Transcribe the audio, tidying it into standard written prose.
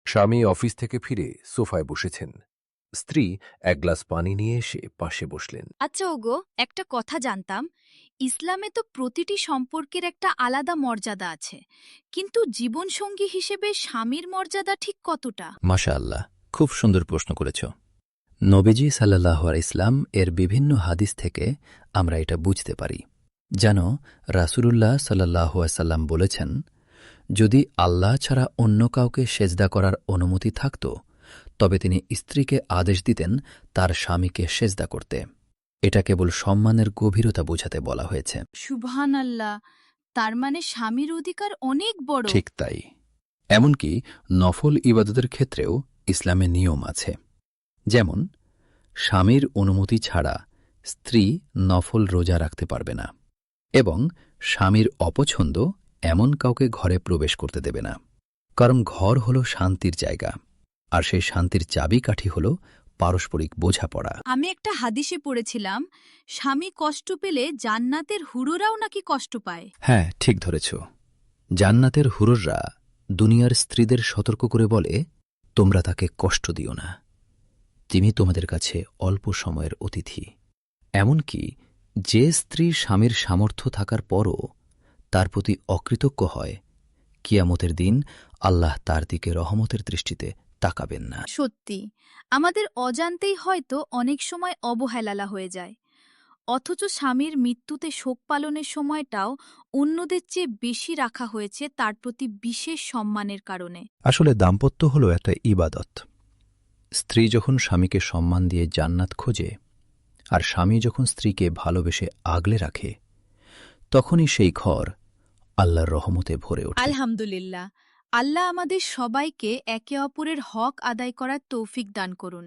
স্বামী অফিস থেকে ফিরে সোফায় বসেছেন। স্ত্রী এক গ্লাস পানি নিয়ে এসে পাশে বসলেন। আচ্ছা ওগো, একটা কথা জানতাম। ইসলামে তো প্রতিটি সম্পর্কের একটা আলাদা মর্যাদা আছে, কিন্তু জীবনসঙ্গী হিসেবে স্বামীর মর্যাদা ঠিক কতটা? মাশাআল্লাহ, খুব সুন্দর প্রশ্ন করেছ। নবীজি সাল্লাল্লাহু আলাইহি ইসলাম এর বিভিন্ন হাদিস থেকে আমরা এটা বুঝতে পারি। যেন রাসূলুল্লাহ সাল্লাল্লাহু আলাইহি সাল্লাম বলেছেন, যদি আল্লাহ ছাড়া অন্য কাউকে সেজদা করার অনুমতি থাকত, তবে তিনি স্ত্রীকে আদেশ দিতেন তার স্বামীকে সেজদা করতে। এটা কেবল সম্মানের গভীরতা বোঝাতে বলা হয়েছে। সুবহানাল্লাহ, তার মানে স্বামীর অধিকার অনেক বড়। ঠিক তাই। এমনকি নফল ইবাদতের ক্ষেত্রেও ইসলামে নিয়ম আছে। যেমন স্বামীর অনুমতি ছাড়া স্ত্রী নফল রোজা রাখতে পারবে না, এবং স্বামীর অপছন্দ এমন কাউকে ঘরে প্রবেশ করতে দেবে না। কারণ ঘর হল শান্তির জায়গা, আর সেই শান্তির চাবিকাঠি হল পারস্পরিক বোঝাপড়া। আমি একটা হাদিসে পড়েছিলাম, স্বামী কষ্ট পেলে জান্নাতের হুরুরাও নাকি কষ্ট পায়। হ্যাঁ, ঠিক ধরেছ। জান্নাতের হুরুররা দুনিয়ার স্ত্রীদের সতর্ক করে বলে, তোমরা তাকে কষ্ট দিও না, তিনি তোমাদের কাছে অল্প সময়ের অতিথি। এমনকি যে স্ত্রী স্বামীর সামর্থ্য থাকার পরও তার প্রতি অকৃতজ্ঞ হয়, কিয়ামতের দিন আল্লাহ তার দিকে রহমতের দৃষ্টিতে তাকাবেন না। সত্যি, আমাদের অজান্তেই হয়তো অনেক সময় অবহেলা হয়ে যায়, অথচ স্বামীর মৃত্যুতে শোক পালনের সময়টাও অন্যদের চেয়ে বেশি রাখা হয়েছে তার প্রতি বিশেষ সম্মানের কারণে। আসলে দাম্পত্য হল একটা ইবাদত। স্ত্রী যখন স্বামীকে সম্মান দিয়ে জান্নাত খোঁজে, আর স্বামী যখন স্ত্রীকে ভালোবেসে আগলে রাখে, তখনই সেই ঘর আল্লাহর রহমতে ভরে ওঠে। আলহামদুলিল্লাহ, আল্লাহ আমাদের সবাইকে একে অপরের হক আদায় করার তৌফিক দান করুন।